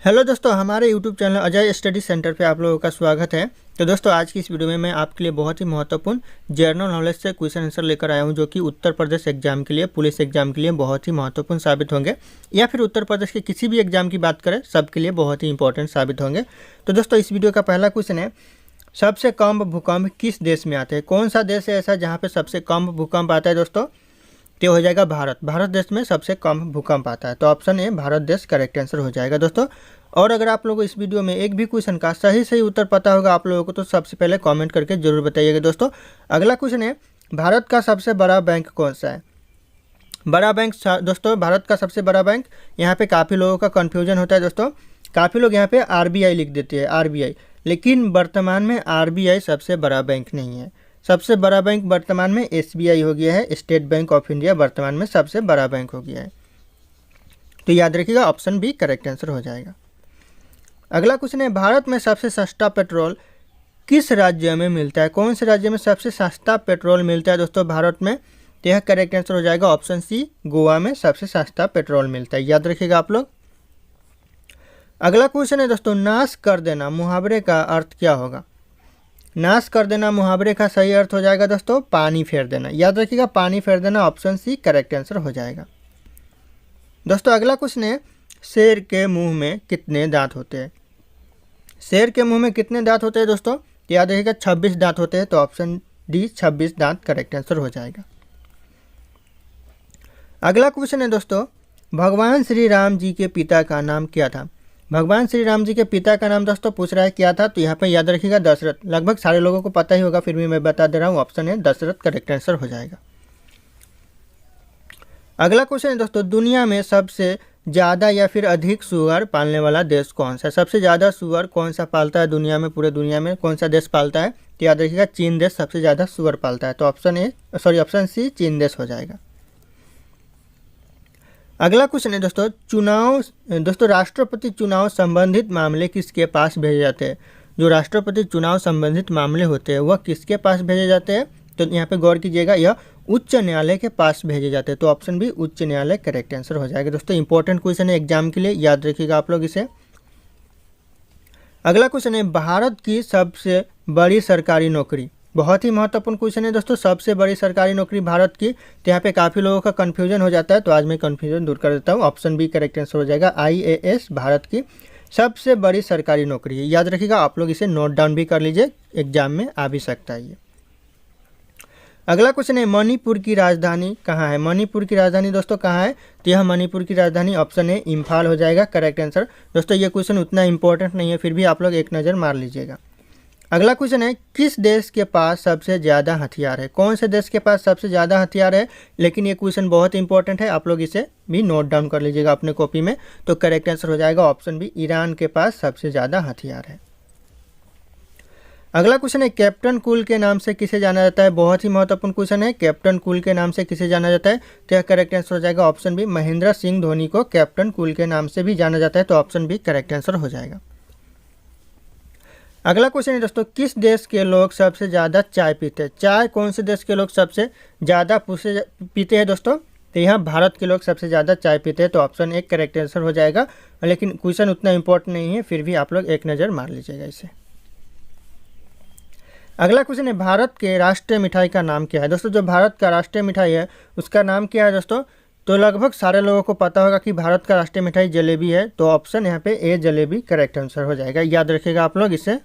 Hello दोस्तों, हमारे YouTube channel Ajay study centre पे आप लोगों का स्वागत है। तो दोस्तों, आज की इस वीडियो में मैं आपके लिए बहुत ही महत्वपूर्ण जनरल नॉलेज से क्वेश्चन आंसर लेकर आया हूं, जो कि उत्तर प्रदेश एग्जाम के लिए, पुलिस एग्जाम के लिए बहुत ही महत्वपूर्ण साबित होंगे, या फिर उत्तर प्रदेश के किसी भी एग्जाम की बात करें सबके लिए बहुत ही इंपॉर्टेंट साबित होंगे। तो दोस्तों, इस वीडियो का पहला क्वेश्चन है, सबसे कम भूकंप किस देश में आते हैं? कौन सा देश है ऐसा जहाँ पे सबसे कम भूकंप आता है दोस्तों? तो हो जाएगा भारत। भारत देश में सबसे कम भूकंप आता है, तो ऑप्शन ए भारत देश करेक्ट आंसर हो जाएगा दोस्तों। और अगर आप लोगों को इस वीडियो में एक भी क्वेश्चन का सही उत्तर पता होगा आप लोगों को, तो सबसे पहले कमेंट करके जरूर बताइएगा दोस्तों। अगला क्वेश्चन है, भारत का सबसे बड़ा बैंक कौन सा है? बड़ा बैंक दोस्तों, भारत का सबसे बड़ा बैंक, यहाँ पे काफ़ी लोगों का कन्फ्यूजन होता है दोस्तों। काफ़ी लोग यहाँ पे RBI लिख देते हैं, RBI, लेकिन वर्तमान में RBI सबसे बड़ा बैंक नहीं है। सबसे बड़ा बैंक वर्तमान में SBI हो गया है, स्टेट बैंक ऑफ इंडिया वर्तमान में सबसे बड़ा बैंक हो गया है। तो याद रखिएगा, ऑप्शन बी करेक्ट आंसर हो जाएगा। अगला क्वेश्चन है, भारत में सबसे सस्ता पेट्रोल किस राज्य में मिलता है? कौन से राज्य में सबसे सस्ता पेट्रोल मिलता है दोस्तों भारत में? तो यह करेक्ट आंसर हो जाएगा ऑप्शन सी, गोवा में सबसे सस्ता पेट्रोल मिलता है। याद रखिएगा आप लोग। अगला क्वेश्चन है दोस्तों, नाश कर देना मुहावरे का अर्थ क्या होगा? नाश कर देना मुहावरे का सही अर्थ हो जाएगा दोस्तों पानी फेर देना। याद रखिएगा, पानी फेर देना, ऑप्शन सी करेक्ट आंसर हो जाएगा दोस्तों। अगला क्वेश्चन है, शेर के मुंह में कितने दांत होते हैं? शेर के मुंह में कितने दांत होते हैं दोस्तों? याद रखिएगा 26 दांत होते हैं, तो ऑप्शन डी 26 दांत करेक्ट आंसर हो जाएगा। अगला क्वेश्चन है दोस्तों, भगवान श्री राम जी के पिता का नाम क्या था? भगवान श्री राम जी के पिता का नाम दोस्तों पूछ रहा है क्या था, तो यहाँ पे याद रखिएगा दशरथ। लगभग सारे लोगों को पता ही होगा, फिर भी मैं बता दे रहा हूँ, ऑप्शन है दशरथ करेक्ट आंसर हो जाएगा। अगला क्वेश्चन है दोस्तों, दुनिया में सबसे ज़्यादा या फिर अधिक सुअर पालने वाला देश कौन सा है? सबसे ज़्यादा सुअर कौन सा पालता है दुनिया में? पूरे दुनिया में कौन सा देश पालता है? तो याद रखिएगा चीन देश सबसे ज़्यादा सुअर पालता है, तो ऑप्शन सी चीन देश हो जाएगा। अगला क्वेश्चन है दोस्तों, राष्ट्रपति चुनाव संबंधित मामले किसके पास भेजे जाते हैं? जो राष्ट्रपति चुनाव संबंधित मामले होते हैं वह किसके पास भेजे जाते हैं? तो यहाँ पे गौर कीजिएगा, यह उच्च न्यायालय के पास भेजे जाते हैं, तो ऑप्शन बी उच्च न्यायालय करेक्ट आंसर हो जाएगा दोस्तों। इंपॉर्टेंट क्वेश्चन है एग्जाम के लिए, याद रखिएगा आप लोग इसे। अगला क्वेश्चन है, भारत की सबसे बड़ी सरकारी नौकरी, बहुत ही महत्वपूर्ण क्वेश्चन है दोस्तों, सबसे बड़ी सरकारी नौकरी भारत की। तो यहाँ पे काफ़ी लोगों का कन्फ्यूजन हो जाता है, तो आज मैं कन्फ्यूजन दूर कर देता हूँ। ऑप्शन बी करेक्ट आंसर हो जाएगा, IAS भारत की सबसे बड़ी सरकारी नौकरी है। याद रखिएगा, आप लोग इसे नोट डाउन भी कर लीजिए, एग्जाम में आ भी सकता है ये। अगला क्वेश्चन है, मणिपुर की राजधानी कहाँ है? मणिपुर की राजधानी दोस्तों कहाँ है? तो यह मणिपुर की राजधानी ऑप्शन है इम्फाल हो जाएगा करेक्ट आंसर दोस्तों। ये क्वेश्चन उतना इंपॉर्टेंट नहीं है, फिर भी आप लोग एक नज़र मार लीजिएगा। अगला क्वेश्चन है, किस देश के पास सबसे ज़्यादा हथियार है? कौन से देश के पास सबसे ज़्यादा हथियार है? लेकिन ये क्वेश्चन बहुत इंपॉर्टेंट है, आप लोग इसे भी नोट डाउन कर लीजिएगा अपने कॉपी में। तो करेक्ट आंसर हो जाएगा ऑप्शन बी, ईरान के पास सबसे ज़्यादा हथियार है। अगला क्वेश्चन है, कैप्टन कूल के नाम से किसे जाना जाता है? बहुत ही महत्वपूर्ण क्वेश्चन है, कैप्टन कूल के नाम से किसे जाना जाता है? तो यह करेक्ट आंसर हो जाएगा ऑप्शन बी, महेंद्र सिंह धोनी को कैप्टन कूल के नाम से भी जाना जाता है, तो ऑप्शन बी करेक्ट आंसर हो जाएगा। अगला क्वेश्चन है दोस्तों, किस देश के लोग सबसे ज़्यादा चाय पीते हैं? चाय कौन से देश के लोग सबसे ज़्यादा पीते हैं दोस्तों? तो यहाँ भारत के लोग सबसे ज़्यादा चाय पीते हैं, तो ऑप्शन एक करेक्ट आंसर हो जाएगा। लेकिन क्वेश्चन उतना इंपॉर्टेंट नहीं है, फिर भी आप लोग एक नज़र मार लीजिएगा इसे। अगला क्वेश्चन है, भारत के राष्ट्रीय मिठाई का नाम क्या है? दोस्तों, जो भारत का राष्ट्रीय मिठाई है उसका नाम क्या है दोस्तों? तो लगभग सारे लोगों को पता होगा कि भारत का राष्ट्रीय मिठाई जलेबी है, तो ऑप्शन यहाँ पे ए जलेबी करेक्ट आंसर हो जाएगा। याद रखिएगा आप लोग इसे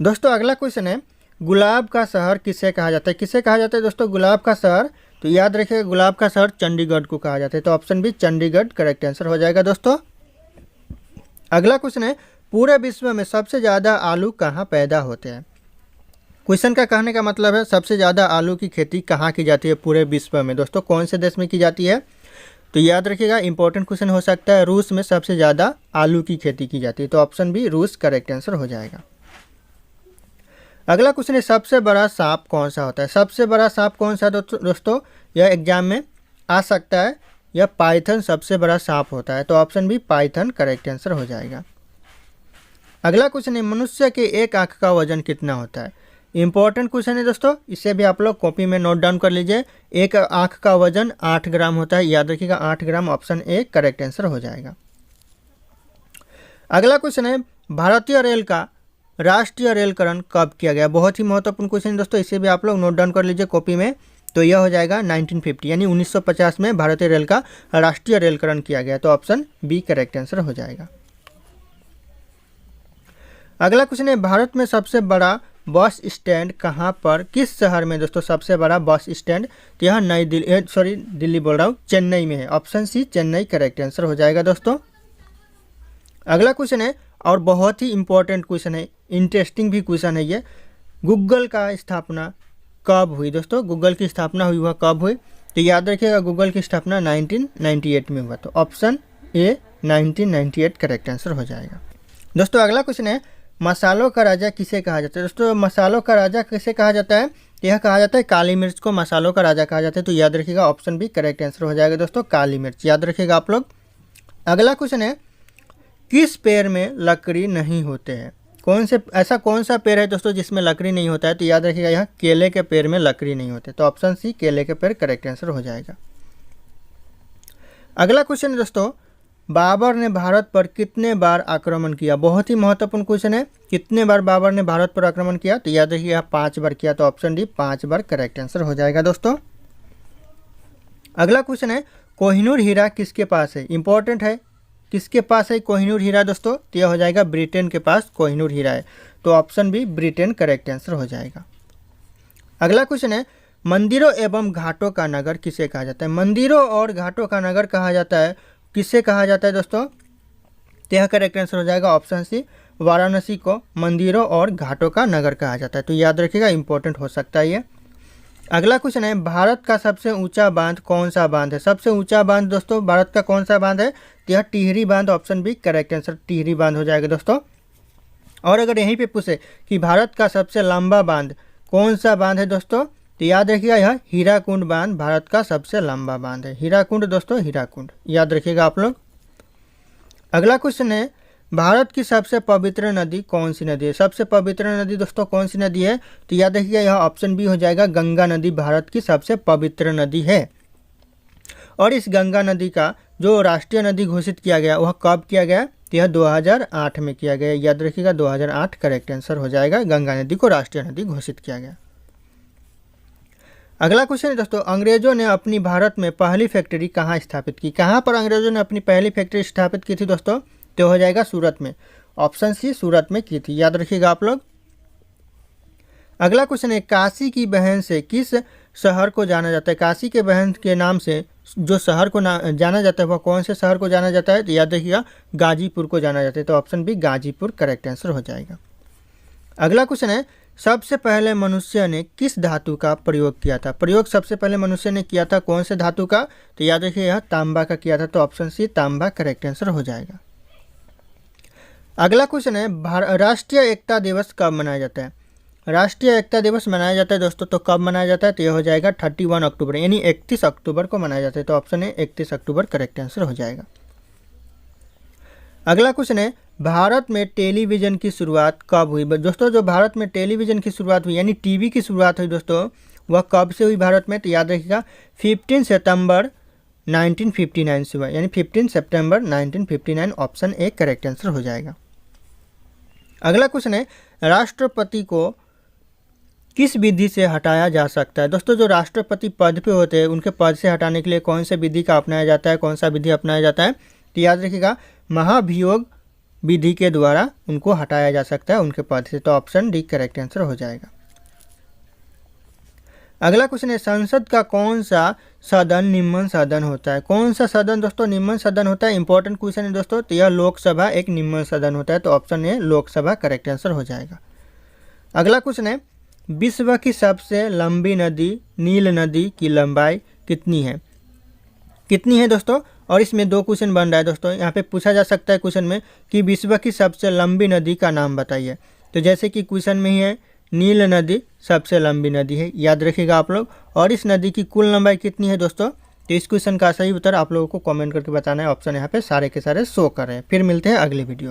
दोस्तों। अगला क्वेश्चन है, गुलाब का शहर किसे कहा जाता है? किसे कहा जाता है दोस्तों गुलाब का शहर? तो याद रखिएगा, गुलाब का शहर चंडीगढ़ को कहा जाता है, तो option B Chandigarh correct answer हो जाएगा दोस्तों। अगला क्वेश्चन है, पूरे विश्व में सबसे ज़्यादा आलू कहाँ पैदा होते हैं? क्वेश्चन का कहने का मतलब है सबसे ज़्यादा आलू की खेती कहाँ की जाती है पूरे विश्व में? दोस्तों, कौन से देश में की जाती है? तो याद रखिएगा, इंपॉर्टेंट क्वेश्चन हो सकता है, रूस में सबसे ज़्यादा आलू की खेती की जाती है, तो ऑप्शन बी रूस करेक्ट आंसर हो जाएगा। अगला क्वेश्चन है, सबसे बड़ा सांप कौन सा होता है? सबसे बड़ा सांप कौन सा दोस्तों? यह एग्जाम में आ सकता है, यह पाइथन सबसे बड़ा सांप होता है, तो option B python correct answer हो जाएगा। अगला क्वेश्चन है, मनुष्य के एक आंख का वजन कितना होता है? इंपॉर्टेंट क्वेश्चन है दोस्तों, इसे भी आप लोग कॉपी में नोट डाउन कर लीजिए। एक आंख का वजन 8 ग्राम होता है, याद रखिएगा 8 ग्राम, ऑप्शन ए करेक्ट आंसर हो जाएगा। अगला क्वेश्चन है भारतीय रेल का राष्ट्रीय रेलकरण कब किया गया। बहुत ही महत्वपूर्ण क्वेश्चन है दोस्तों, इसे भी आप लोग नोट डाउन कर लीजिए कॉपी में। तो यह हो जाएगा 1950 यानी 1950 में भारतीय रेल का राष्ट्रीय रेलकरण किया गया। तो ऑप्शन बी करेक्ट आंसर हो जाएगा। अगला क्वेश्चन है भारत में सबसे बड़ा बस स्टैंड कहाँ पर, किस शहर में दोस्तों सबसे बड़ा बस स्टैंड। तो यह दिल्ली बोल रहा हूँ, चेन्नई में है। Option C Chennai correct answer हो जाएगा दोस्तों। अगला क्वेश्चन है और बहुत ही इंपॉर्टेंट क्वेश्चन है, इंटरेस्टिंग भी क्वेश्चन है ये। गूगल का स्थापना कब हुई दोस्तों, गूगल की स्थापना हुई वह कब हुई। तो याद रखिएगा गूगल की स्थापना 1998 में हुआ। तो ऑप्शन ए 1998 करेक्ट आंसर हो जाएगा। दोस्तों अगला क्वेश्चन है मसालों का राजा किसे कहा जाता है। दोस्तों मसालों का राजा किसे कहा जाता है, यह कहा जाता है काली मिर्च को मसालों का राजा कहा जाता है। तो याद रखिएगा ऑप्शन बी करेक्ट आंसर हो जाएगा दोस्तों, काली मिर्च याद रखिएगा आप लोग। अगला क्वेश्चन है किस पेड़ में लकड़ी नहीं होते हैं, ऐसा कौन सा पेड़ है दोस्तों जिसमें लकड़ी नहीं होता है। तो याद रखिएगा यहाँ केले के पेड़ में लकड़ी नहीं होते। तो ऑप्शन सी केले के पेड़ करेक्ट आंसर हो जाएगा। अगला क्वेश्चन है दोस्तों बाबर ने भारत पर कितने बार आक्रमण किया। बहुत ही महत्वपूर्ण क्वेश्चन है, कितने बार बाबर ने भारत पर आक्रमण किया। तो याद रखिए यहाँ 5 बार किया। तो ऑप्शन डी 5 बार करेक्ट आंसर हो जाएगा दोस्तों। अगला क्वेश्चन है कोहिनूर हीरा किसके पास है, इंपॉर्टेंट है, किसके पास है कोहिनूर हीरा दोस्तों। तो यह हो जाएगा ब्रिटेन के पास कोहिनूर हीरा है। तो option B Britain correct answer हो जाएगा। अगला क्वेश्चन है मंदिरों एवं घाटों का नगर किसे कहा जाता है। मंदिरों और घाटों का नगर कहा जाता है, किससे कहा जाता है दोस्तों। तो यह करेक्ट आंसर हो जाएगा ऑप्शन सी वाराणसी को मंदिरों और घाटों का नगर कहा जाता है। तो याद रखिएगा इंपॉर्टेंट हो सकता है ये। अगला क्वेश्चन है भारत का सबसे ऊंचा बांध कौन सा बांध है। सबसे ऊंचा बांध दोस्तों भारत का कौन सा बांध है। तो यह टिहरी बांध, option B correct answer Tehri बांध हो जाएगा दोस्तों। और अगर यहीं पे पूछे कि भारत का सबसे लंबा बांध कौन सा बांध है दोस्तों, तो याद रखिएगा यह हीराकुंड बांध भारत का सबसे लंबा बांध है। हीराकुंड दोस्तों हीराकुंड याद रखिएगा आप लोग। अगला क्वेश्चन है भारत की सबसे पवित्र नदी कौन सी नदी है। सबसे पवित्र नदी दोस्तों कौन सी नदी है। तो याद रखिएगा यह ऑप्शन बी हो जाएगा गंगा नदी भारत की सबसे पवित्र नदी है। और इस गंगा नदी का जो राष्ट्रीय नदी घोषित किया गया वह कब किया गया। तो यह 2008 में किया गया। याद रखिएगा 2008 करेक्ट आंसर हो जाएगा, गंगा नदी को राष्ट्रीय नदी घोषित किया गया। अगला क्वेश्चन है दोस्तों अंग्रेजों ने अपनी भारत में पहली फैक्ट्री कहाँ स्थापित की। कहाँ पर अंग्रेजों ने अपनी पहली फैक्ट्री स्थापित की थी दोस्तों। तो हो जाएगा सूरत में, ऑप्शन सी सूरत में की थी। याद रखिएगा आप लोग। अगला क्वेश्चन है काशी की बहन से किस शहर को जाना जाता है। काशी के बहन के नाम से जो शहर को जाना जाता है वह कौन से शहर को जाना जाता है। तो याद रखिएगा गाजीपुर को जाना जाता है। तो option B Ghazipur correct answer हो जाएगा। अगला क्वेश्चन है सबसे पहले मनुष्य ने किस धातु का प्रयोग किया था। प्रयोग सबसे पहले मनुष्य ने किया था कौन से धातु का। तो याद रखिए यह तांबा का किया था। तो ऑप्शन सी तांबा करेक्ट आंसर हो जाएगा। अगला क्वेश्चन है राष्ट्रीय एकता दिवस कब मनाया जाता है। राष्ट्रीय एकता दिवस मनाया जाता है दोस्तों, तो कब मनाया जाता है। तो यह हो जाएगा 31 अक्टूबर यानी 31 अक्टूबर को मनाया जाता है। तो ऑप्शन है 31 अक्टूबर करेक्ट आंसर हो जाएगा। अगला क्वेश्चन है भारत में टेलीविज़न की शुरुआत कब हुई। दोस्तों जो भारत में टेलीविज़न की शुरुआत हुई यानी टीवी की शुरुआत हुई दोस्तों वह कब से हुई भारत में। तो याद रखिएगा 15 सितंबर 1959 से हुआ यानी 15 सितंबर 1959 ऑप्शन ए करेक्ट आंसर हो जाएगा। अगला क्वेश्चन है राष्ट्रपति को किस विधि से हटाया जा सकता है। दोस्तों जो राष्ट्रपति पद पे होते हैं उनके पद से हटाने के लिए कौन से विधि का अपनाया जाता है, कौन सा विधि अपनाया जाता है। तो याद रखिएगा महाभियोग विधि के द्वारा उनको हटाया जा सकता है उनके पद से। तो ऑप्शन डी करेक्ट आंसर हो जाएगा। अगला क्वेश्चन है संसद का कौन सा सदन निम्न सदन होता है। कौन सा सदन दोस्तों निम्न सदन होता है, इंपॉर्टेंट क्वेश्चन है दोस्तों। तो यह लोकसभा एक निम्न सदन होता है। तो option A Lok Sabha correct answer हो जाएगा। अगला क्वेश्चन है विश्व की सबसे लंबी नदी नील नदी की लंबाई कितनी है दोस्तों। और इसमें 2 क्वेश्चन बन रहा है दोस्तों। यहाँ पे पूछा जा सकता है क्वेश्चन में कि विश्व की सबसे लंबी नदी का नाम बताइए। तो जैसे कि क्वेश्चन में ही है नील नदी सबसे लंबी नदी है, याद रखिएगा आप लोग। और इस नदी की कुल लंबाई कितनी है दोस्तों। तो इस क्वेश्चन का सही उत्तर आप लोगों को कमेंट करके बताना है। ऑप्शन यहाँ पे सारे के सारे शो कर रहे हैं। फिर मिलते हैं अगले वीडियो में।